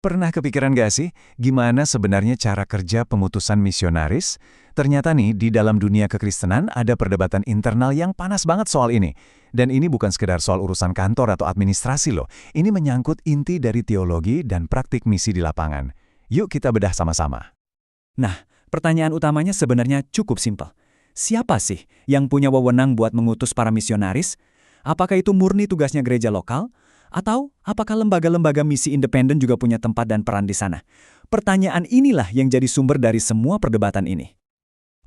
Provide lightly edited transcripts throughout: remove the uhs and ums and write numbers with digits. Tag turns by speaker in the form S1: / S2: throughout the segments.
S1: Pernah kepikiran gak sih, gimana sebenarnya cara kerja pemutusan misionaris? Ternyata nih, di dalam dunia kekristenan ada perdebatan internal yang panas banget soal ini. Dan ini bukan sekedar soal urusan kantor atau administrasi loh. Ini menyangkut inti dari teologi dan praktik misi di lapangan. Yuk kita bedah sama-sama.
S2: Nah, pertanyaan utamanya sebenarnya cukup simpel. Siapa sih yang punya wewenang buat mengutus para misionaris? Apakah itu murni tugasnya gereja lokal? Atau apakah lembaga-lembaga misi independen juga punya tempat dan peran di sana? Pertanyaan inilah yang jadi sumber dari semua perdebatan ini.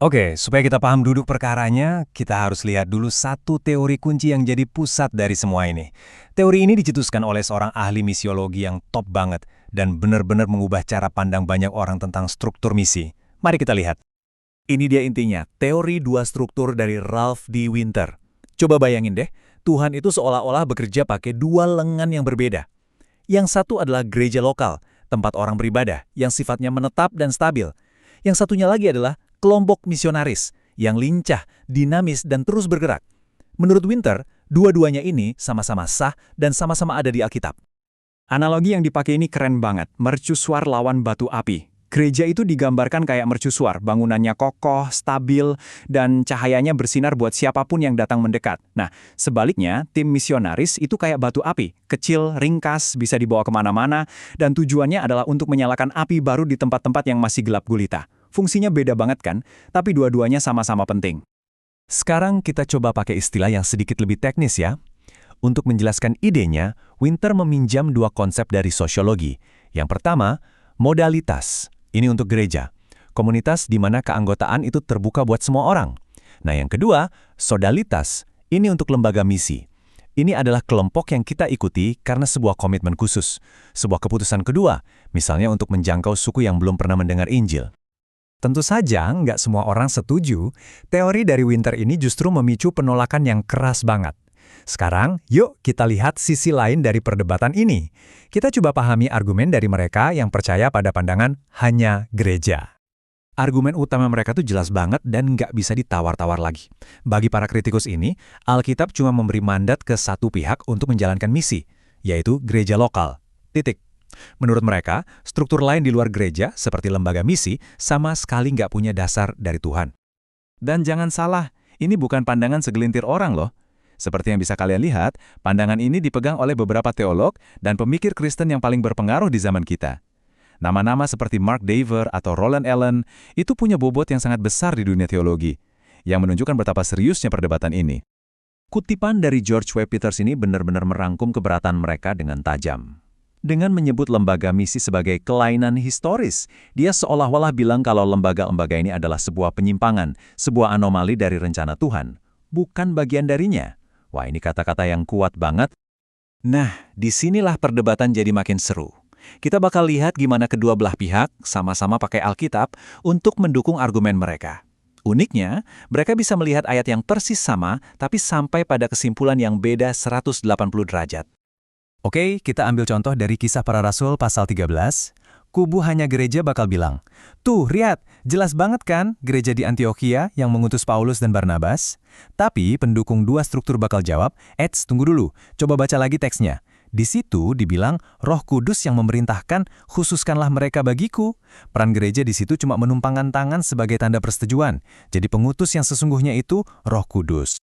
S1: Oke, supaya kita paham duduk perkaranya, kita harus lihat dulu satu teori kunci yang jadi pusat dari semua ini. Teori ini dicetuskan oleh seorang ahli misiologi yang top banget dan benar-benar mengubah cara pandang banyak orang tentang struktur misi. Mari kita lihat. Ini dia intinya, teori dua struktur dari Ralph D. Winter. Coba bayangin deh, Tuhan itu seolah-olah bekerja pakai dua lengan yang berbeda. Yang satu adalah gereja lokal, tempat orang beribadah, yang sifatnya menetap dan stabil. Yang satunya lagi adalah kelompok misionaris, yang lincah, dinamis, dan terus bergerak. Menurut Winter, dua-duanya ini sama-sama sah dan sama-sama ada di Alkitab.
S2: Analogi yang dipakai ini keren banget, mercusuar lawan batu api. Gereja itu digambarkan kayak mercusuar, bangunannya kokoh, stabil, dan cahayanya bersinar buat siapapun yang datang mendekat. Nah, sebaliknya, tim misionaris itu kayak batu api, kecil, ringkas, bisa dibawa kemana-mana, dan tujuannya adalah untuk menyalakan api baru di tempat-tempat yang masih gelap gulita. Fungsinya beda banget kan, tapi dua-duanya sama-sama penting.
S1: Sekarang kita coba pakai istilah yang sedikit lebih teknis ya. Untuk menjelaskan idenya, Winter meminjam dua konsep dari sosiologi. Yang pertama, modalitas. Ini untuk gereja. Komunitas di mana keanggotaan itu terbuka buat semua orang. Nah yang kedua, sodalitas. Ini untuk lembaga misi. Ini adalah kelompok yang kita ikuti karena sebuah komitmen khusus. Sebuah keputusan kedua, misalnya untuk menjangkau suku yang belum pernah mendengar Injil. Tentu saja, nggak semua orang setuju. Teori dari Winter ini justru memicu penolakan yang keras banget. Sekarang, yuk kita lihat sisi lain dari perdebatan ini. Kita coba pahami argumen dari mereka yang percaya pada pandangan hanya gereja. Argumen utama mereka tuh jelas banget dan nggak bisa ditawar-tawar lagi. Bagi para kritikus ini, Alkitab cuma memberi mandat ke satu pihak untuk menjalankan misi, yaitu gereja lokal. Titik. Menurut mereka, struktur lain di luar gereja, seperti lembaga misi, sama sekali nggak punya dasar dari Tuhan. Dan jangan salah, ini bukan pandangan segelintir orang loh. Seperti yang bisa kalian lihat, pandangan ini dipegang oleh beberapa teolog dan pemikir Kristen yang paling berpengaruh di zaman kita. Nama-nama seperti Mark Dever atau Roland Allen itu punya bobot yang sangat besar di dunia teologi, yang menunjukkan betapa seriusnya perdebatan ini. Kutipan dari George W. Peters ini benar-benar merangkum keberatan mereka dengan tajam. Dengan menyebut lembaga misi sebagai kelainan historis, dia seolah-olah bilang kalau lembaga-lembaga ini adalah sebuah penyimpangan, sebuah anomali dari rencana Tuhan, bukan bagian darinya. Wah, ini kata-kata yang kuat banget. Nah, disinilah perdebatan jadi makin seru. Kita bakal lihat gimana kedua belah pihak sama-sama pakai Alkitab untuk mendukung argumen mereka. Uniknya, mereka bisa melihat ayat yang persis sama, tapi sampai pada kesimpulan yang beda 180 derajat. Oke, kita ambil contoh dari Kisah Para Rasul pasal 13. Kubu hanya gereja bakal bilang, "Tuh, lihat, jelas banget kan gereja di Antiokhia yang mengutus Paulus dan Barnabas?" Tapi pendukung dua struktur bakal jawab, tunggu dulu, coba baca lagi teksnya." Di situ dibilang, Roh Kudus yang memerintahkan, khususkanlah mereka bagiku. Peran gereja di situ cuma menumpangkan tangan sebagai tanda persetujuan. Jadi pengutus yang sesungguhnya itu Roh Kudus.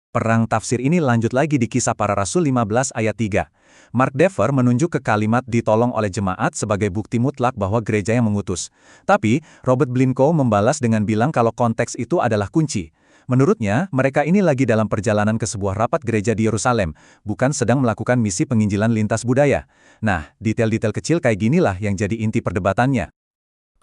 S1: Perang tafsir ini lanjut lagi di Kisah Para Rasul 15 ayat 3. Mark Dever menunjuk ke kalimat ditolong oleh jemaat sebagai bukti mutlak bahwa gereja yang mengutus. Tapi, Robert Blincoe membalas dengan bilang kalau konteks itu adalah kunci. Menurutnya, mereka ini lagi dalam perjalanan ke sebuah rapat gereja di Yerusalem, bukan sedang melakukan misi penginjilan lintas budaya. Nah, detail-detail kecil kayak ginilah yang jadi inti perdebatannya.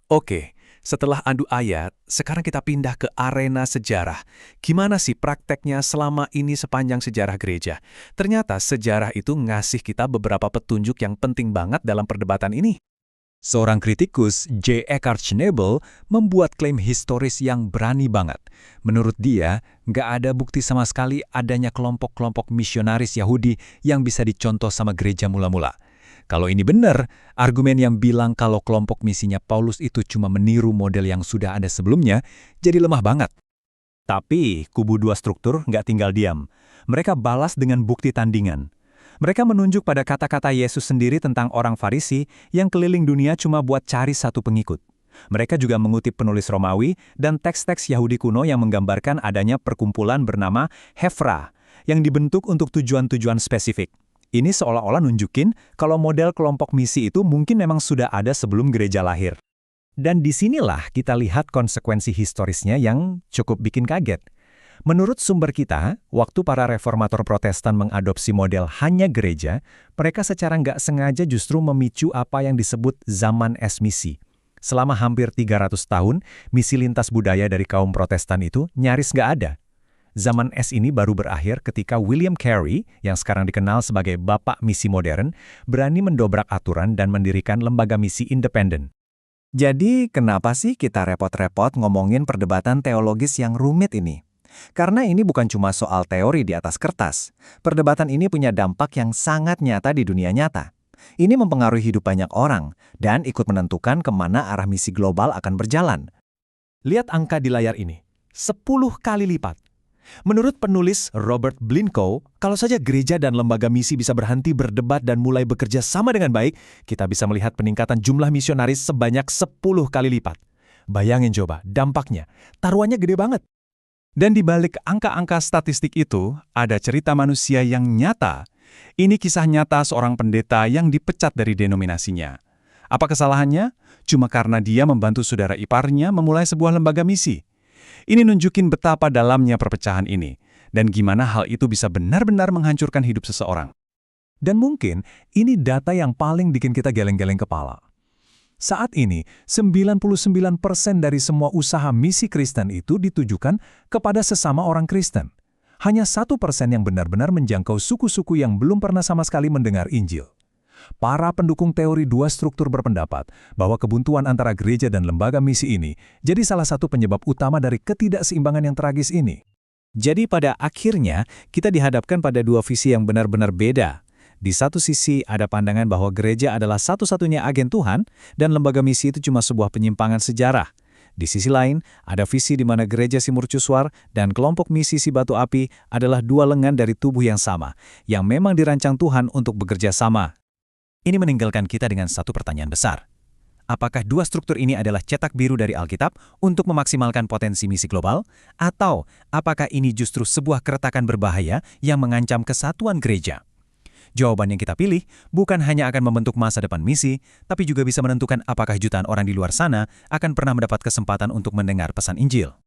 S1: Oke. Setelah adu ayat, sekarang kita pindah ke arena sejarah. Gimana sih prakteknya selama ini sepanjang sejarah gereja? Ternyata sejarah itu ngasih kita beberapa petunjuk yang penting banget dalam perdebatan ini. Seorang kritikus, J. Eckhart Schnabel, membuat klaim historis yang berani banget. Menurut dia, nggak ada bukti sama sekali adanya kelompok-kelompok misionaris Yahudi yang bisa dicontoh sama gereja mula-mula. Kalau ini benar, argumen yang bilang kalau kelompok misinya Paulus itu cuma meniru model yang sudah ada sebelumnya, jadi lemah banget. Tapi, kubu dua struktur nggak tinggal diam. Mereka balas dengan bukti tandingan.
S2: Mereka menunjuk pada kata-kata Yesus sendiri tentang orang Farisi yang keliling dunia cuma buat cari satu pengikut. Mereka juga mengutip penulis Romawi dan teks-teks Yahudi kuno yang menggambarkan adanya perkumpulan bernama Hefra yang dibentuk untuk tujuan-tujuan spesifik. Ini seolah-olah nunjukin kalau model kelompok misi itu mungkin memang sudah ada sebelum gereja lahir.
S1: Dan disinilah kita lihat konsekuensi historisnya yang cukup bikin kaget. Menurut sumber kita, waktu para reformator Protestan mengadopsi model hanya gereja, mereka secara nggak sengaja justru memicu apa yang disebut zaman es misi. Selama hampir 300 tahun, misi lintas budaya dari kaum Protestan itu nyaris nggak ada. Zaman es ini baru berakhir ketika William Carey, yang sekarang dikenal sebagai Bapak Misi Modern, berani mendobrak aturan dan mendirikan lembaga misi independen.
S2: Jadi, kenapa sih kita repot-repot ngomongin perdebatan teologis yang rumit ini? Karena ini bukan cuma soal teori di atas kertas. Perdebatan ini punya dampak yang sangat nyata di dunia nyata. Ini mempengaruhi hidup banyak orang dan ikut menentukan kemana arah misi global akan berjalan.
S1: Lihat angka di layar ini, 10 kali lipat. Menurut penulis Robert Blincoe, kalau saja gereja dan lembaga misi bisa berhenti berdebat dan mulai bekerja sama dengan baik, kita bisa melihat peningkatan jumlah misionaris sebanyak 10 kali lipat. Bayangin coba, dampaknya. Taruhannya gede banget.
S2: Dan di balik angka-angka statistik itu, ada cerita manusia yang nyata. Ini kisah nyata seorang pendeta yang dipecat dari denominasinya. Apa kesalahannya? Cuma karena dia membantu saudara iparnya memulai sebuah lembaga misi. Ini nunjukin betapa dalamnya perpecahan ini, dan gimana hal itu bisa benar-benar menghancurkan hidup seseorang.
S1: Dan mungkin ini data yang paling bikin kita geleng-geleng kepala. Saat ini, 99% dari semua usaha misi Kristen itu ditujukan kepada sesama orang Kristen. Hanya 1% yang benar-benar menjangkau suku-suku yang belum pernah sama sekali mendengar Injil. Para pendukung teori dua struktur berpendapat bahwa kebuntuan antara gereja dan lembaga misi ini jadi salah satu penyebab utama dari ketidakseimbangan yang tragis ini.
S2: Jadi pada akhirnya, kita dihadapkan pada dua visi yang benar-benar beda. Di satu sisi ada pandangan bahwa gereja adalah satu-satunya agen Tuhan dan lembaga misi itu cuma sebuah penyimpangan sejarah. Di sisi lain, ada visi di mana gereja si mercusuar dan kelompok misi si batu api adalah dua lengan dari tubuh yang sama, yang memang dirancang Tuhan untuk bekerja sama.
S1: Ini meninggalkan kita dengan satu pertanyaan besar. Apakah dua struktur ini adalah cetak biru dari Alkitab untuk memaksimalkan potensi misi global? Atau apakah ini justru sebuah keretakan berbahaya yang mengancam kesatuan gereja? Jawaban yang kita pilih bukan hanya akan membentuk masa depan misi, tapi juga bisa menentukan apakah jutaan orang di luar sana akan pernah mendapat kesempatan untuk mendengar pesan Injil.